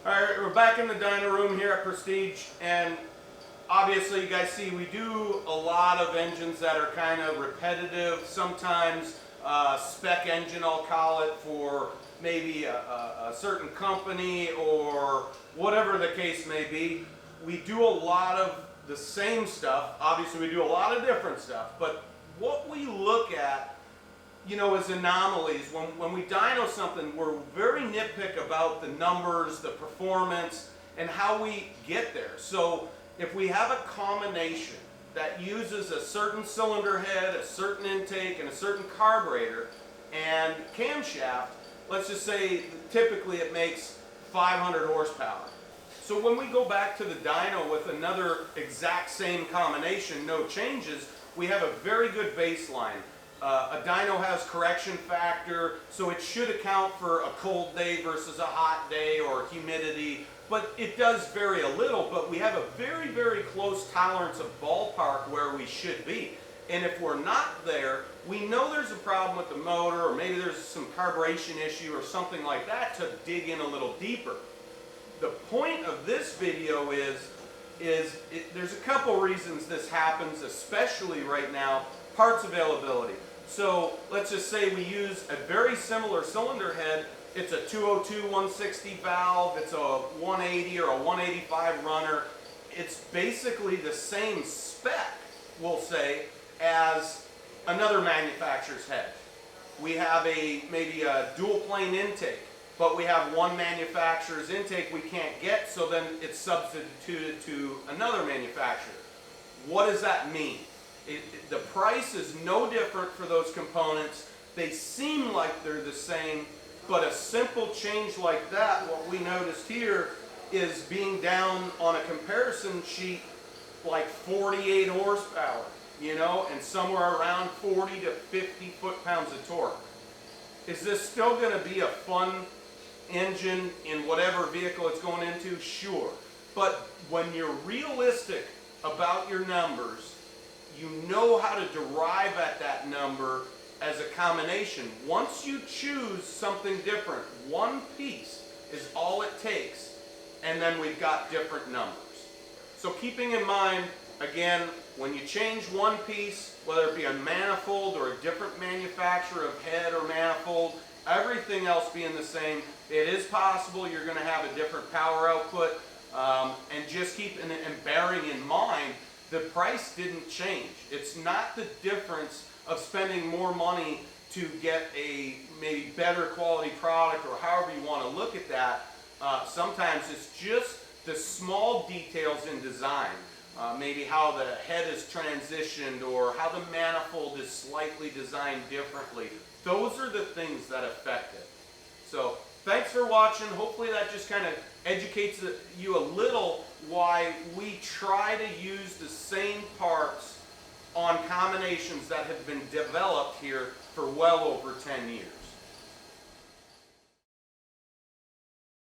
All right, we're back in the dyno room here at Prestige, and obviously you guys see we do a lot of engines that are kind of repetitive, sometimes spec engine I'll call it, for maybe a certain company or whatever the case may be. We do a lot of the same stuff. Obviously we do a lot of different stuff, but what we look at, you know, as anomalies. When we dyno something, we're very nitpick about the numbers, the performance, and how we get there. So if we have a combination that uses a certain cylinder head, a certain intake, and a certain carburetor and camshaft, let's just say typically it makes 500 horsepower. So when we go back to the dyno with another exact same combination, no changes, we have a very good baseline. A dyno has correction factor, so it should account for a cold day versus a hot day or humidity, but it does vary a little, but we have a very, very close tolerance of ballpark where we should be. And if we're not there, we know there's a problem with the motor, or maybe there's some carburation issue or something like that, to dig in a little deeper. The point of this video is there's a couple reasons this happens, especially right now, parts availability. So let's just say we use a very similar cylinder head. It's a 202 160 valve, it's a 180 or a 185 runner. It's basically the same spec, we'll say, as another manufacturer's head. We have maybe a dual plane intake, but we have one manufacturer's intake we can't get, so then it's substituted to another manufacturer. What does that mean? The price is no different for those components. They seem like they're the same, but a simple change like that, what we noticed here, is being down on a comparison sheet like 48 horsepower, you know, and somewhere around 40 to 50 foot-pounds of torque. Is this still going to be a fun engine in whatever vehicle it's going into? Sure. But when you're realistic about your numbers, you know how to derive at that number as a combination. Once you choose something different, one piece is all it takes, and then we've got different numbers. So keeping in mind, again, when you change one piece, whether it be a manifold or a different manufacturer of head or manifold, everything else being the same, it is possible you're going to have a different power output, and just keeping and bearing in mind, the price didn't change. It's not the difference of spending more money to get a maybe better quality product, or however you want to look at that. Sometimes it's just the small details in design. Maybe how the head is transitioned, or how the manifold is slightly designed differently. Those are the things that affect it. So thanks for watching. Hopefully that just kind of educates you a little why we try to use the same parts on combinations that have been developed here for well over 10 years.